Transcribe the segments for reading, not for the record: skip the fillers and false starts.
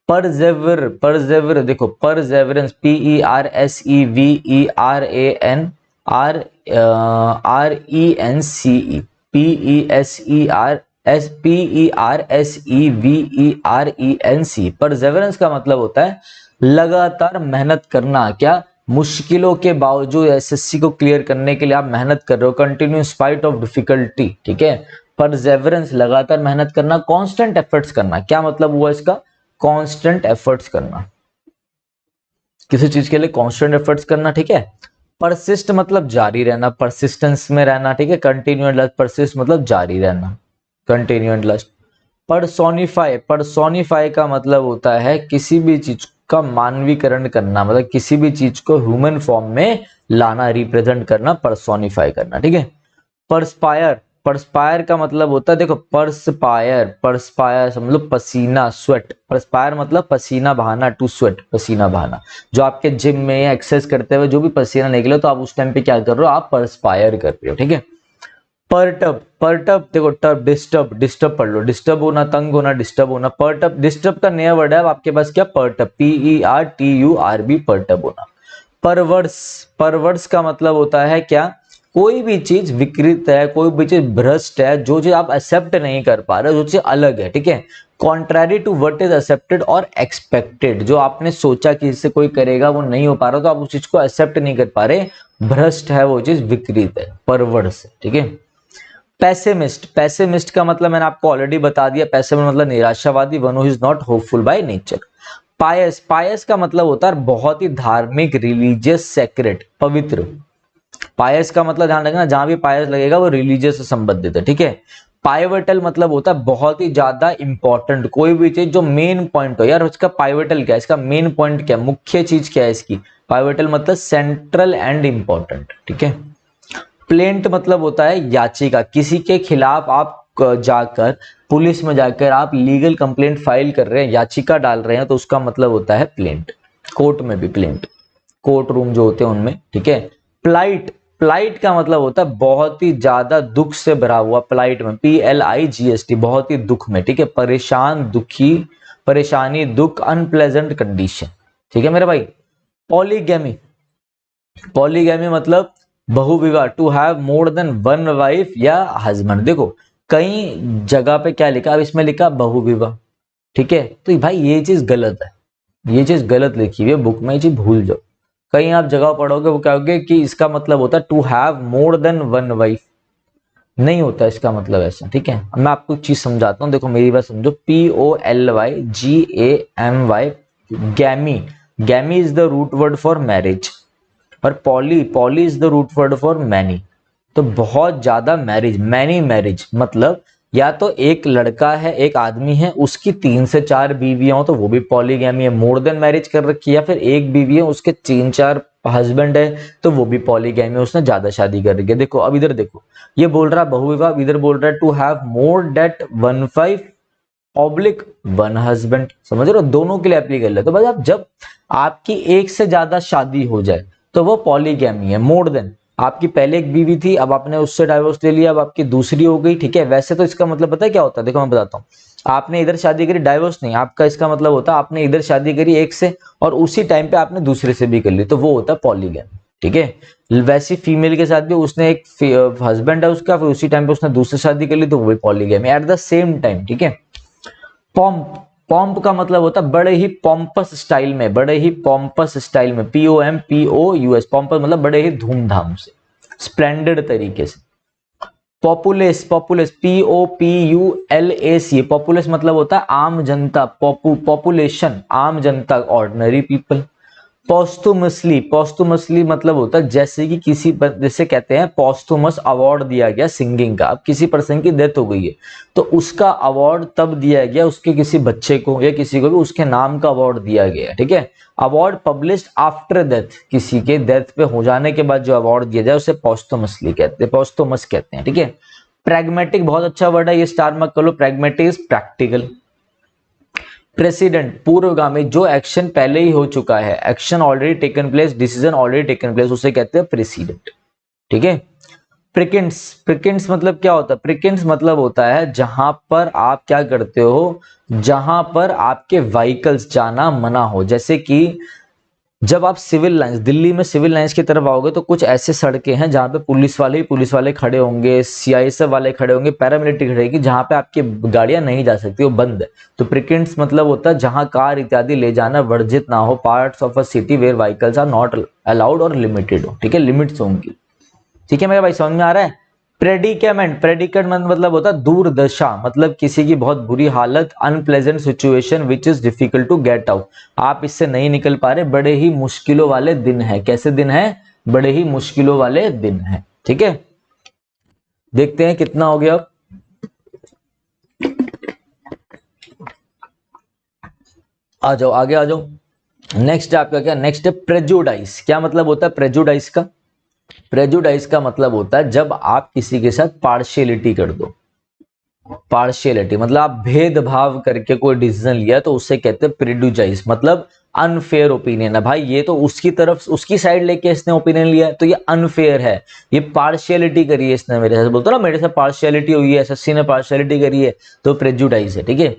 परजेवर देखो, परजेवरेंस, PERSEVERANRENCE, PERSEVERENC। परजेवरेंस का मतलब होता है लगातार मेहनत करना। क्या? मुश्किलों के बावजूद एसएससी को क्लियर करने के लिए आप मेहनत कर रहे हो, कंटिन्यू स्पाइट ऑफ डिफिकल्टी, ठीक है। परजेवरेंस लगातार मेहनत करना, कांस्टेंट एफर्ट्स करना। क्या मतलब हुआ इसका? कांस्टेंट एफर्ट्स करना, किसी चीज के लिए कांस्टेंट एफर्ट्स करना, ठीक है। परसिस्ट मतलब जारी रहना, परसिस्टेंस में रहना, ठीक है। कंटिन्यू एंड लास्ट, परसिस्ट मतलब जारी रहना, continue and last. Personify, personify का मतलब होता है किसी भी चीज का मानवीकरण करना, मतलब किसी भी चीज को ह्यूमन फॉर्म में लाना, रिप्रेजेंट करना, पर्सोनिफाई करना, ठीक है। परस्पायर, परस्पायर का मतलब होता है, देखो परस्पायर, परस्पायर समझ लो पसीना, स्वेट। परस्पायर मतलब पसीना बहाना, टू स्वेट, पसीना बहाना। जो आपके जिम में या एक्सरसाइज करते हुए जो भी पसीना निकले तो आप उस टाइम पे क्या कर रहे हो? आप परस्पायर कर रहे हो, ठीक है। परटब, परटब देखो, टब डिस्टर्ब, डिस्टर्ब पढ़ लो, डिस्टर्ब होना, तंग होना, डिस्टर्ब होना। परटब डिस्टर्ब का नया वर्ड है अब आपके पास, क्या? परटब, PERTURB, परटब होना। परवर्स, परवर्स का मतलब होता है क्या? कोई भी चीज विकृत है, कोई भी चीज भ्रष्ट है, जो चीज आप एक्सेप्ट नहीं कर पा रहे, जो चीज अलग है, ठीक है। कॉन्ट्रैरी टू व्हाट इज एक्सेप्टेड और एक्सपेक्टेड, जो आपने सोचा कि इससे कोई करेगा वो नहीं हो पा रहा तो आप उस चीज को एक्सेप्ट नहीं कर पा रहे, भ्रष्ट है वो चीज, विकृत है, परवर्स, ठीक है। पैसिमिस्ट, पैसिमिस्ट का मतलब मैंने आपको ऑलरेडी बता दिया, पैसिमिस्ट मतलब निराशावादी, one who is not hopeful by nature. Pious, pious का मतलब होता है बहुत ही धार्मिक, रिलीजियस, सेक्रेट, पवित्र। पायस का मतलब ध्यान रखना, जहां भी पायस लगेगा वो रिलीजियस से संबंधित है, ठीक है। पाइवटल मतलब होता है बहुत ही ज्यादा इंपॉर्टेंट, कोई भी चीज जो मेन पॉइंट हो। यार उसका पाइवटल क्या है, इसका मेन पॉइंट क्या है, मुख्य चीज क्या है इसकी? पाइवटल मतलब सेंट्रल एंड इंपॉर्टेंट, ठीक है। प्लेंट मतलब होता है याचिका, किसी के खिलाफ आप जाकर पुलिस में जाकर आप लीगल कंप्लेंट फाइल कर रहे हैं, याचिका डाल रहे हैं, तो उसका मतलब होता है प्लेंट। कोर्ट में भी प्लेंट, कोर्ट रूम जो होते हैं उनमें, ठीक है। प्लाइट, प्लाइट का मतलब होता है बहुत ही ज्यादा दुख से भरा हुआ, प्लाइट में PLIGST, बहुत ही दुख में, ठीक है। परेशान, दुखी, परेशानी, दुख, अनप्लेजेंट कंडीशन, ठीक है मेरे भाई। पॉलीगैमी, पॉलीगैमी मतलब बहुविवाह, to have more than one wife या हस्बैंड। देखो कई जगह पे क्या लिखा, अब इसमें लिखा बहुविवाह, ठीक है। तो भाई ये चीज गलत है, ये चीज गलत लिखी हुई है बुक में, ये चीज भूल जाओ। कहीं आप जगह पढ़ोगे वो क्या होगे कि इसका मतलब होता है to have more than one wife, नहीं होता इसका मतलब ऐसा, ठीक है। अब मैं आपको एक चीज समझाता हूँ, देखो मेरी बात समझो। POLYGAMY, gamy, gamy is the root word for marriage. और poly, poly is the root word for many, तो बहुत ज्यादा मैरिज, मैनी मैरिज मतलब या तो एक लड़का है, एक आदमी है, उसकी 3 से 4 बीवियां हो तो वो भी पॉलीगैमी है, मोर देन मैरिज कर रखी है। या फिर एक बीवी है उसके 3-4 हस्बैंड है तो वो भी पॉलीगैमी है, उसने ज्यादा शादी कर रखी है। देखो अब इधर देखो, ये बोल रहा है बहुविवाह, इधर बोल रहा है to have more that one wife oblique one husband, समझ रहे हो, दोनों के लिए एप्लीकेबल है। तो भाई आप जब आपकी एक से ज्यादा शादी हो जाए तो वो पॉलीगैमी है। मोर देन, आपकी पहले एक बीवी थी, अब आपने उससे डाइवोर्स ले लिया, अब आपकी दूसरी हो गई, ठीक है। वैसे तो इसका मतलब पता है क्या होता है, देखो मैं बताता हूँ। आपने इधर शादी करी, डाइवोर्स नहीं, आपका इसका मतलब होता है आपने इधर शादी करी एक से और उसी टाइम पे आपने दूसरे से भी कर ली, तो वो होता है पॉलीगैमी, ठीक है। वैसी फीमेल के साथ भी उसने एक हस्बैंड है उसका, फिर उसी टाइम पे उसने दूसरी शादी कर ली, तो वो भी polygamy at the same time, ठीक है। पॉम्प, पॉम्प का मतलब होता है बड़े ही पॉम्पस स्टाइल में, बड़े ही पॉम्पस स्टाइल में, POMPOUS, पॉम्पस मतलब बड़े ही धूमधाम से, स्प्लेंडेड तरीके से। पॉपुलेस, पॉपुलेस POPULAC, पॉपुलेस मतलब होता है आम जनता, पॉपुलेशन आम जनता, ऑर्डिनरी पीपल। पोस्टुमसली, पोस्टुमसली मतलब होता है जैसे कि किसी, जैसे कहते हैं पोस्टुमस अवार्ड दिया गया सिंगिंग का, अब किसी पर्सन की डेथ हो गई है तो उसका अवार्ड तब दिया गया उसके किसी बच्चे को या किसी को भी उसके नाम का अवार्ड दिया गया, ठीक है। अवार्ड पब्लिश्ड आफ्टर डेथ, किसी के डेथ पे हो जाने के बाद जो अवार्ड दिया जाए उसे पोस्टुमसली कहते हैं, पोस्टुमस कहते हैं, ठीक है। प्रैग्मेटिक बहुत अच्छा वर्ड है, ये स्टार मार्क कर लो, प्रैग्मेटिक इज प्रैक्टिकल। प्रेसिडेंट पूर्वगामी, जो एक्शन पहले ही हो चुका है, action already taken place, decision already taken place, उसे कहते हैं प्रेसिडेंट, ठीक है। प्रिकिंट्स, प्रिकिंट्स मतलब क्या होता है? प्रिकिंट्स मतलब होता है जहां पर आप क्या करते हो, जहां पर आपके व्हीकल्स जाना मना हो। जैसे कि जब आप सिविल लाइंस, दिल्ली में सिविल लाइंस की तरफ आओगे तो कुछ ऐसे सड़कें हैं जहां पे पुलिस वाले खड़े होंगे, सीआईएसएफ वाले खड़े होंगे, पैरामिलिट्री खड़े होगी, जहां पे आपकी गाड़ियां नहीं जा सकती, वो बंद है। तो प्रिकिंट्स मतलब होता है जहां कार इत्यादि ले जाना वर्जित ना हो, parts of a city where vehicles are not allowed और लिमिटेड हो, ठीक है, लिमिट्स होंगी। ठीक है मेरे भाई, समझ में आ रहा है? प्रेडिकेमेंट, प्रेडिकेट मतलब होता है दुर्दशा, मतलब किसी की बहुत बुरी हालत, unpleasant situation which is difficult to get out, आप इससे नहीं निकल पा रहे, बड़े ही मुश्किलों वाले दिन है। कैसे दिन है? बड़े ही मुश्किलों वाले दिन है। ठीक है, देखते हैं कितना हो गया। आ जाओ आगे आ जाओ। नेक्स्ट आपका क्या? नेक्स्ट है प्रेजुडाइस। क्या मतलब होता है प्रेजुडाइस का? प्रेजुडाइस का मतलब होता है जब आप किसी के साथ पार्शियलिटी कर दो। पार्शियलिटी मतलब आप भेदभाव करके कोई डिसीजन लिया तो उससे कहते हैं प्रेजुडाइस, मतलब अनफेयर ओपिनियन है। भाई ये तो उसकी तरफ, उसकी साइड लेके इसने ओपिनियन लिया है तो ये अनफेयर है, ये पार्शियलिटी करी है इसने मेरे साथ। बोलते ना मेरे साथ पार्शियलिटी हुई है, एसएससी ने पार्शियलिटी करी है, तो प्रेजुडाइस है। ठीक है।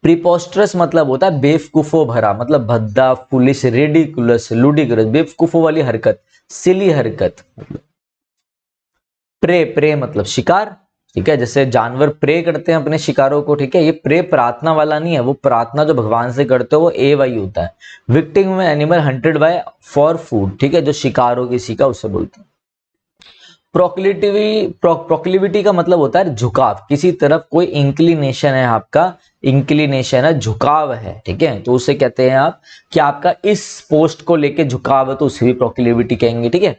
प्रीपोस्टरस मतलब होता है बेवकूफो भरा, मतलब भद्दा, फुलिश, रेडिकुलस, लुडिकुलस, बेवकूफो वाली हरकत, सिली हरकत। प्रे, प्रे मतलब शिकार। ठीक है, जैसे जानवर प्रे करते हैं अपने शिकारों को। ठीक है, ये प्रे प्रार्थना वाला नहीं है, वो प्रार्थना जो भगवान से करते हो वो ए वाई होता है। विक्टिम में animal hunted by for food, ठीक है, जो शिकार हो किसी का उससे बोलते हैं। प्रोक्लिविटी का मतलब होता है झुकाव, किसी तरफ कोई इंक्लिनेशन है आपका, इंक्लिनेशन है, झुकाव है। ठीक है, तो उसे कहते हैं आप कि आपका इस पोस्ट को लेके झुकाव है, तो उसे भी प्रोक्लिविटी कहेंगे। ठीक है।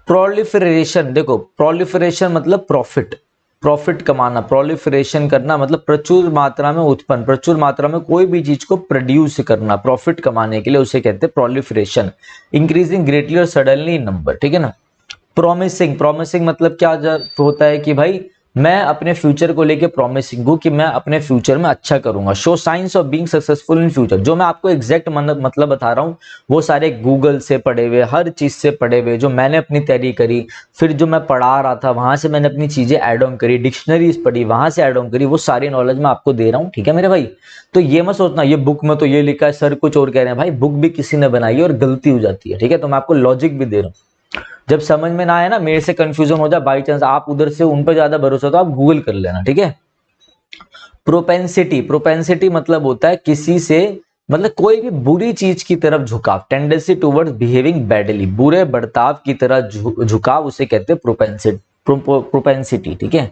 प्रोलिफरेशन, देखो प्रोलिफरेशन मतलब प्रॉफिट, प्रॉफिट कमाना, प्रोलिफरेशन करना मतलब प्रचुर मात्रा में उत्पन्न, प्रचुर मात्रा में कोई भी चीज को प्रोड्यूस करना, प्रॉफिट कमाने के लिए, उसे कहते हैं प्रोलिफरेशन। इंक्रीजिंग ग्रेटली और सडनली नंबर। ठीक है ना। प्रॉमिसिंग, प्रॉमिसिंग मतलब क्या होता है कि भाई मैं अपने फ्यूचर को लेके प्रॉमिसिंग हूं कि मैं अपने फ्यूचर में अच्छा करूंगा। Show science of being successful in future, जो मैं आपको एग्जैक्ट मतलब बता रहा हूं वो सारे गूगल से पढ़े हुए, हर चीज से पढ़े हुए, जो मैंने अपनी तैयारी करी, फिर जो मैं पढ़ा रहा था वहां से मैंने अपनी चीजें एड ऑन करी, डिक्शनरीज पढ़ी वहां से एड ऑन करी, वो सारी नॉलेज मैं आपको दे रहा हूं। ठीक है मेरे भाई, तो ये मत सोचना ये बुक में तो ये लिखा है, सर कुछ और कह रहे हैं। भाई बुक भी किसी ने बनाई है और गलती हो जाती है। ठीक है, तो मैं आपको लॉजिक भी दे रहा हूँ। जब समझ में ना आए ना, मेरे से कंफ्यूजन हो जाए बाई चांस, आप उधर से उन पर ज्यादा भरोसा तो आप गूगल कर लेना। ठीक है। प्रोपेंसिटी, प्रोपेंसिटी मतलब होता है किसी से, मतलब कोई भी बुरी चीज की तरफ झुकाव, टेंडेंसी टुवर्ड्स बिहेविंग बैडली, बुरे बर्ताव की तरह झुकाव, उसे कहते हैं प्रोपेंसिटी, प्रोपेंसिटी। ठीक है।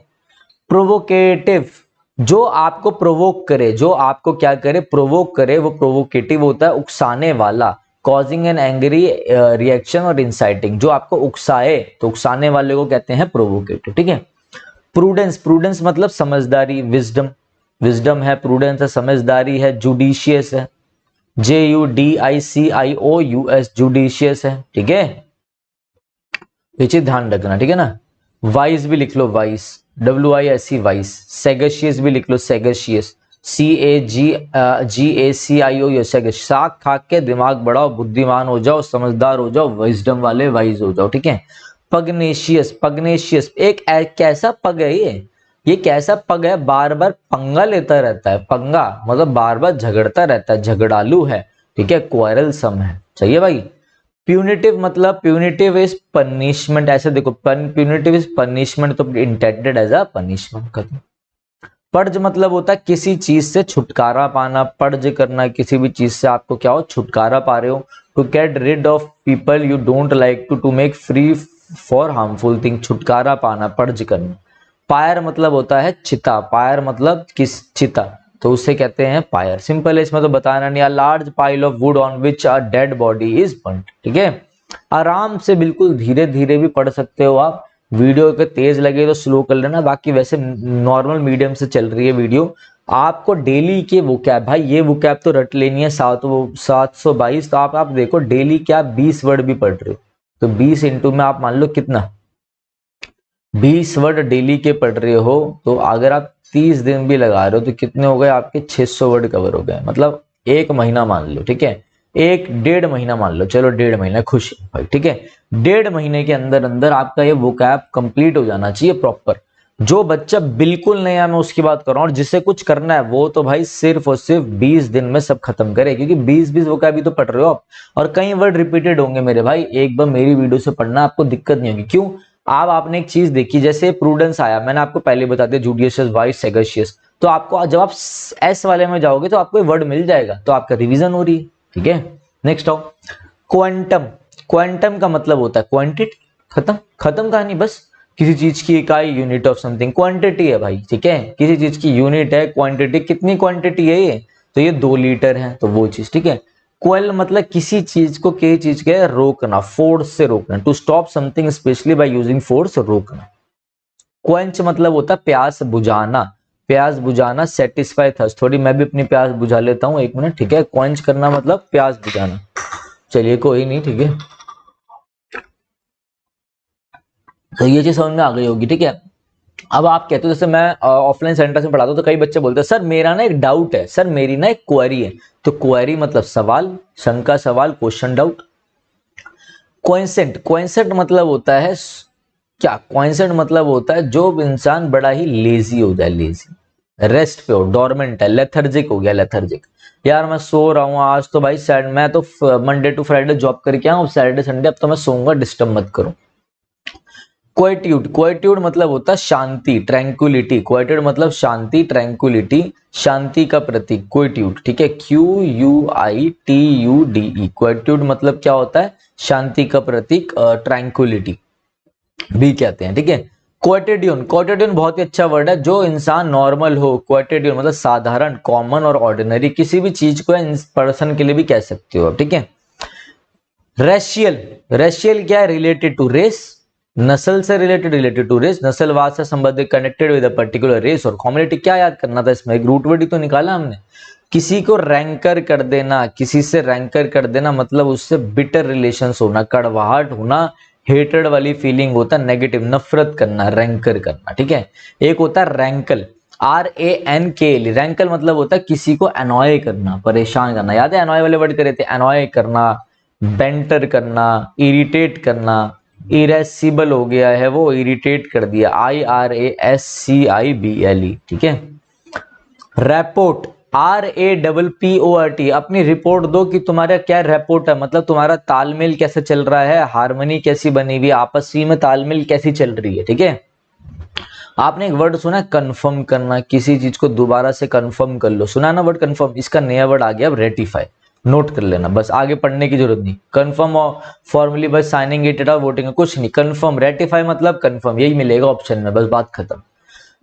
प्रोवोकेटिव, जो आपको प्रोवोक करे, जो आपको क्या करे, प्रोवोक करे, वो प्रोवोकेटिव होता है, उकसाने वाला। कॉजिंग एन एंग्री रिएक्शन और इंसाइटिंग, जो आपको उकसाए तो उकसाने वाले को कहते हैं प्रोवोकेटिव। ठीक है। प्रूडेंस, प्रूडेंस मतलब समझदारी, विजडम, विजडम है, प्रूडेंस है, समझदारी है, जुडिशियस है, JUDICIOUS, जुडिशियस है। ठीक है, ये चीज ध्यान रखना। ठीक है ना। वाइस भी लिख लो, वाइस, WISE वाइस। सेगशियस भी लिख लो, सेगशियस, CAGACIO, साग खा के दिमाग बढ़ाओ, बुद्धिमान हो जाओ, समझदार हो जाओ, विजडम वाले वाइज हो जाओ। ठीक है। पगनेशियस, पगनेशियस एक कैसा पग है ये कैसा पग है, बार बार पंगा लेता रहता है। पंगा मतलब बार बार झगड़ता रहता है, झगड़ालू है। ठीक है, क्वारलसम है। सही है भाई। प्यूनिटिव मतलब, प्यूनिटिव इज पनिशमेंट, ऐसे देखो, प्यूनिटिव इज पनिशमेंट, तो intended as a punishment. Purge मतलब होता है किसी चीज से छुटकारा पाना, पर्ज करना, किसी भी चीज से आपको क्या हो, छुटकारा पा रहे हो। To get rid of people you don't like to make free for harmful thing, छुटकारा पाना, पर्ज करना। पायर मतलब होता है चिता, पायर मतलब किस, चिता, तो उसे कहते हैं पायर। सिंपल है, इसमें तो बताना नहीं। Large pile of would on which a dead body is burned. ठीक है, आराम से बिल्कुल धीरे धीरे भी पढ़ सकते हो आप, वीडियो के तेज लगे तो स्लो कर लेना, बाकी वैसे नॉर्मल मीडियम से चल रही है वीडियो। आपको डेली के वोकैब, भाई ये वोकैब तो रट लेनी है, 722, तो आप देखो डेली क्या 20 वर्ड भी पढ़ रहे हो, तो 20 इंटू में आप मान लो कितना, 20 वर्ड डेली के पढ़ रहे हो, तो अगर आप 30 दिन भी लगा रहे हो तो कितने हो गए आपके, 600 वर्ड कवर हो गए, मतलब एक महीना मान लो। ठीक है, एक 1.5 महीना मान लो, चलो 1.5 महीना खुश है भाई, ठीक है। 1.5 महीने के अंदर अंदर आपका ये वोकैब कंप्लीट हो जाना चाहिए प्रॉपर। जो बच्चा बिल्कुल नया, मैं उसकी बात कर रहा हूँ, और जिसे कुछ करना है वो तो भाई सिर्फ और सिर्फ 20 दिन में सब खत्म करे, क्योंकि 20-20 वोकैब भी तो पढ़ रहे हो आप, और कई वर्ड रिपीटेड होंगे मेरे भाई। एक बार मेरी वीडियो से पढ़ना, आपको दिक्कत नहीं होगी। क्यों? आप आपने एक चीज देखी, जैसे प्रूडेंस आया, मैंने आपको पहले बता दिया, जुडिशियस, वाइस, सेगशियस, तो आपको जब आप एस वाले में जाओगे तो आपको वर्ड मिल जाएगा, तो आपका रिवीजन हो रही है, ठीक है। नेक्स्ट आओ, क्वांटम। क्वांटम का मतलब होता है क्वांटिटी, खत्म खत्म कहानी, बस। किसी चीज की इकाई, यूनिट ऑफ समथिंग, क्वांटिटी है भाई, ठीक है। किसी चीज की यूनिट है, क्वांटिटी, कितनी क्वांटिटी है ये, तो ये 2 लीटर है, तो वो चीज, ठीक है। क्वेल मतलब किसी चीज को, किसी चीज के रोकना, फोर्स से रोकना, to stop something specially by using force, रोकना। क्वेंच मतलब होता है प्यास बुझाना, प्यास बुझाना, सेटिस्फाई थर्स्ट। थोड़ी मैं भी अपनी प्यास बुझा लेता हूँ, 1 मिनट, ठीक है। क्वेंच करना मतलब प्यास बुझाना, चलिए कोई नहीं, ठीक है। तो ये चीज समझ में आ गई होगी, ठीक है। अब आप कहते हो, जैसे मैं ऑफलाइन सेंटर में पढ़ाता हूँ, तो कई बच्चे बोलते हैं सर मेरा ना एक डाउट है, सर मेरी ना एक क्वेरी है। तो क्वेरी मतलब सवाल, शंका, सवाल, क्वेश्चन, डाउट। क्वेंसेंट, क्वेंसेंट मतलब होता है क्या? क्वेंसेंट मतलब होता है जो इंसान बड़ा ही लेजी हो जाए, लेजी, रेस्ट पे हो, डोरमेंट है, लेथर्जिक हो गया, लेथर्जिक। यार मैं सो रहा हूँ आज तो भाई, मैं तो मंडे टू फ्राइडे जॉब करके आऊँ, सैटरडे संडे अब तो मैं सोऊंगा, डिस्टर्ब मत करो। क्वाइट्यूड, क्वाइट्यूड मतलब होता है शांति, ट्रैंक्विलिटी। क्वाइट्यूड मतलब शांति, ट्रैंक्विलिटी, शांति का प्रतीक, क्वाइट्यूड, ठीक है। QUITUDE, क्वाइट्यूड मतलब क्या होता है? शांति का प्रतीक, ट्रैंक्विलिटी भी कहते हैं, ठीक है। क्वाटिडियन, क्वाटिडियन बहुत ही अच्छा वर्ड है, जो इंसान नॉर्मल हो। क्वाटिडियन मतलब साधारण, कॉमन और ऑर्डिनरी, किसी भी चीज को पर्सन के लिए भी कह सकते हो, ठीक है। रेशियल, रेशियल क्या है? रिलेटेड टू रेस, नस्ल से रिलेटेड, रिलेटेड टू रेस, नस्लवाद से संबंधित, connected with a particular race और कम्युनिटी। क्या याद करना था इसमें? एक रूट वर्ड ही तो निकाला हमने। किसी को रैंकर कर देना, किसी से रैंकर कर देना मतलब उससे बिटर रिलेशंस होना, कड़वाहट होना, हेटेड वाली फीलिंग होता है, नेगेटिव, नफरत करना, रैंकर करना, ठीक है। एक होता है रैंकल, RANKL, रैंकल मतलब होता है किसी को अनॉय करना, परेशान करना। याद है अनॉय वाले वर्ड करे थे? अनॉय करना, बेंटर करना, इरिटेट करना। इरेसिबल हो गया है वो, इरिटेट कर दिया, IRASCIBLE, ठीक है। रैपोर्ट, RAPPORT, अपनी रिपोर्ट दो कि तुम्हारा क्या रिपोर्ट है, मतलब तुम्हारा तालमेल कैसे चल रहा है, हार्मनी कैसी बनी हुई, आपसी में तालमेल कैसी चल रही है, ठीक है। आपने एक वर्ड सुना है कंफर्म करना, किसी चीज को दोबारा से कंफर्म कर लो, सुना ना वर्ड कंफर्म? इसका नया वर्ड आ गया अब, रेटिफाई। नोट कर लेना, बस आगे पढ़ने की जरूरत नहीं। कंफर्म और फॉर्मली बस साइनिंग इट और वोटिंग, कुछ नहीं। कंफर्म, रेटिफाई मतलब कंफर्म, यही मिलेगा ऑप्शन में, बस बात खत्म।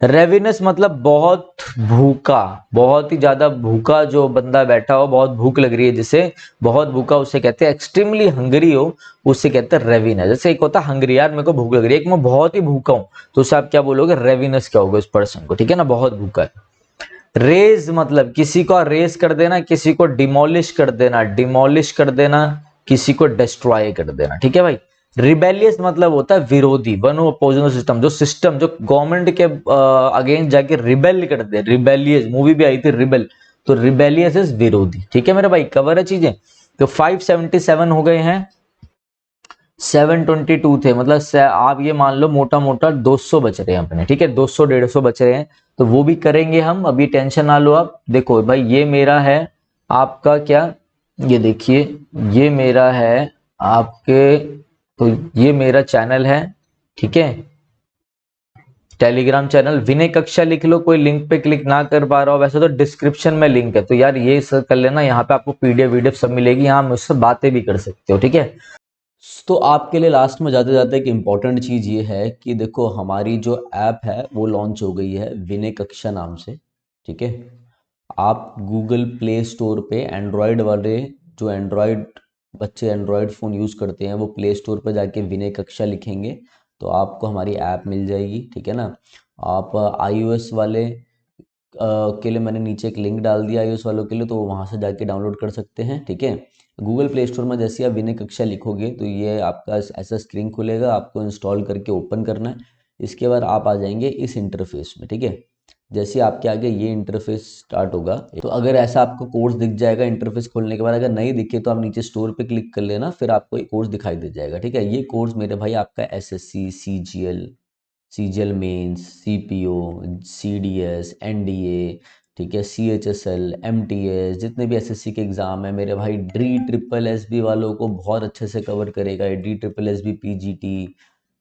रेविनस मतलब बहुत भूखा, बहुत ही ज्यादा भूखा, जो बंदा बैठा हो, बहुत भूख लग रही है जिसे, बहुत भूखा उसे कहते हैं। एक्सट्रीमली हंगरी हो उससे कहते हैं रेविनस। जैसे एक होता है हंगरी, यार मेरे को भूख लग रही है, एक मैं बहुत ही भूखा हूं, तो उसे आप क्या बोलोगे? रेविनस क्या होगा इस पर्सन को, ठीक है ना, बहुत भूखा है। रेज मतलब किसी को रेस कर देना, किसी को डिमोलिश कर देना, डिमोलिश कर देना, किसी को डिस्ट्रॉय कर देना, ठीक है भाई। रिबेलियस मतलब होता है विरोधी, वन अपोजिंग सिस्टम, जो सिस्टम, जो गवर्नमेंट के अगेंस्ट जाके रिबेल कर दे, रिबेलियस, मूवी भी आई थी रिबेल, तो रिबेलियस इज विरोधी, ठीक है मेरे भाई, कवर है चीजें। तो 577 हो गए हैं, 722 थे, मतलब आप ये मान लो मोटा मोटा 200 बच रहे हैं अपने, ठीक है, 200-150 बच रहे हैं, तो वो भी करेंगे हम, अभी टेंशन ना लो आप। देखो भाई ये मेरा है, आपका क्या, ये देखिए, ये मेरा है आपके, तो ये मेरा चैनल है, ठीक है, टेलीग्राम चैनल, विनय कक्षा लिख लो, कोई लिंक पे क्लिक ना कर पा रहा हो, वैसे तो डिस्क्रिप्शन में लिंक है, तो यार ये सब कर लेना, यहाँ पे आपको PDF वीडियो सब मिलेगी, यहाँ मुझसे बातें भी कर सकते हो, ठीक है। तो आपके लिए लास्ट में जाते जाते एक इम्पॉर्टेंट चीज़ ये है कि देखो हमारी जो ऐप है वो लॉन्च हो गई है विनय कक्षा नाम से, ठीक है। आप गूगल प्ले स्टोर पे एंड्रॉयड वाले, जो एंड्रॉयड बच्चे एंड्रॉयड फ़ोन यूज़ करते हैं, वो प्ले स्टोर पर जाके विनय कक्षा लिखेंगे तो आपको हमारी ऐप मिल जाएगी, ठीक है ना। आप iOS वाले के लिए मैंने नीचे एक लिंक डाल दिया iOS वालों के लिए, तो वहाँ से जाके डाउनलोड कर सकते हैं, ठीक है। गूगल प्ले स्टोर में जैसे आप विनय कक्षा लिखोगे तो ये आपका ऐसा स्क्रीन खुलेगा, आपको इंस्टॉल करके ओपन करना है। इसके बाद आप आ जाएंगे इस इंटरफेस में, ठीक है। जैसे आपके आगे ये इंटरफेस स्टार्ट होगा, तो अगर ऐसा आपको कोर्स दिख जाएगा इंटरफेस खोलने के बाद, अगर नहीं दिखे तो आप नीचे स्टोर पे क्लिक कर लेना, फिर आपको एक कोर्स दिखाई दे जाएगा। ठीक है, ये कोर्स मेरे भाई आपका SSC, CGL mains, CPO, CDS, NDA, ठीक है, सीएचएसएल, एमटीएस, जितने भी एसएससी के एग्ज़ाम है मेरे भाई, डी ट्रिपल एसबी वालों को बहुत अच्छे से कवर करेगा। D triple SB, PGT,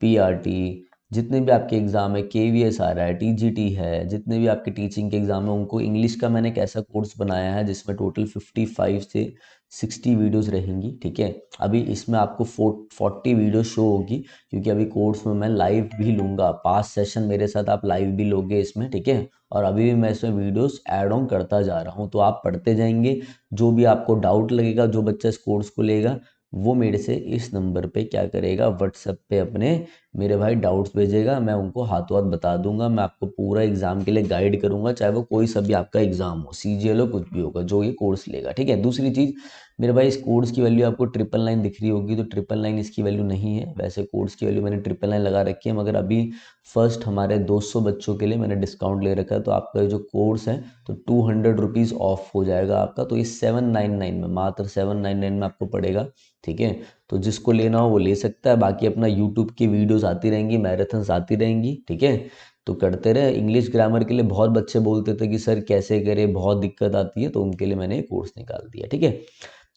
PRT, जितने भी आपके एग्ज़ाम है, केवीएस आ रहा है, टीजीटी है, जितने भी आपके टीचिंग के एग्ज़ाम है उनको इंग्लिश का मैंने एक ऐसा कोर्स बनाया है जिसमें टोटल 55 से 60 वीडियोस रहेंगी। ठीक है, अभी इसमें आपको 40 वीडियो शो होगी, क्योंकि अभी कोर्स में मैं लाइव भी लूँगा, 5 सेशन मेरे साथ आप लाइव भी लोगे इसमें। ठीक है, और अभी भी मैं इसमें वीडियोस ऐड ऑन करता जा रहा हूँ, तो आप पढ़ते जाएंगे। जो भी आपको डाउट लगेगा, जो बच्चा इस कोर्स को लेगा वो मेरे से इस नंबर पे क्या करेगा, व्हाट्सएप पे अपने मेरे भाई डाउट्स भेजेगा, मैं उनको हाथों हाथ बता दूंगा। मैं आपको पूरा एग्जाम के लिए गाइड करूंगा, चाहे वो कोई सा भी आपका एग्जाम हो, सीजीएल हो, कुछ भी होगा, जो ये कोर्स लेगा। ठीक है, दूसरी चीज़ मेरे भाई, इस कोर्स की वैल्यू आपको 999 दिख रही होगी, तो 999 इसकी वैल्यू नहीं है। वैसे कोर्स की वैल्यू मैंने 999 लगा रखी है, मगर अभी फर्स्ट हमारे 200 बच्चों के लिए मैंने डिस्काउंट ले रखा है, तो आपका जो कोर्स है तो 200 रुपीज़ ऑफ हो जाएगा आपका, तो ये 799 में, मात्र 799 में आपको पड़ेगा। ठीक है, तो जिसको लेना हो वो ले सकता है। बाकी अपना यूट्यूब की वीडियोस आती रहेंगी, मैराथन्स आती रहेंगी। ठीक है, तो करते रहे। इंग्लिश ग्रामर के लिए बहुत बच्चे बोलते थे कि सर कैसे करें, बहुत दिक्कत आती है, तो उनके लिए मैंने कोर्स निकाल दिया। ठीक है,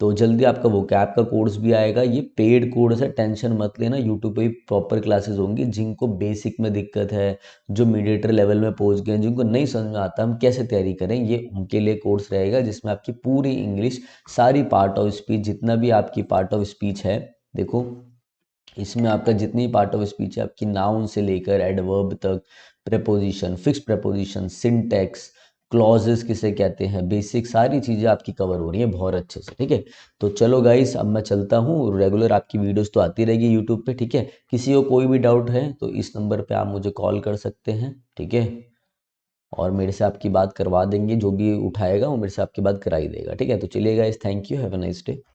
तो जल्दी आपका वोकैब का कोर्स भी आएगा। ये पेड कोर्स है, टेंशन मत लेना, यूट्यूब पे भी प्रॉपर क्लासेस होंगी। जिनको बेसिक में दिक्कत है, जो मीडिएटर लेवल में पहुंच गए, जिनको नहीं समझ में आता हम कैसे तैयारी करें, ये उनके लिए कोर्स रहेगा, जिसमें आपकी पूरी इंग्लिश, सारी पार्ट ऑफ स्पीच, जितना भी आपकी पार्ट ऑफ स्पीच है, देखो इसमें आपका जितनी पार्ट ऑफ स्पीच है, आपकी नाउन से लेकर एडवर्ब तक, preposition, fix preposition, syntax, clauses किसे कहते हैं, बेसिक सारी चीज़ें आपकी कवर हो रही हैं बहुत अच्छे से। ठीक है, तो चलो गाइस, अब मैं चलता हूँ। रेगुलर आपकी वीडियोस तो आती रहेगी यूट्यूब पे। ठीक है, किसी को कोई भी डाउट है तो इस नंबर पे आप मुझे कॉल कर सकते हैं। ठीक है, और मेरे से आपकी बात करवा देंगे, जो भी उठाएगा वो मेरे से आपकी बात करा ही देगा। ठीक है, तो चलिए guys, thank you, have a nice day.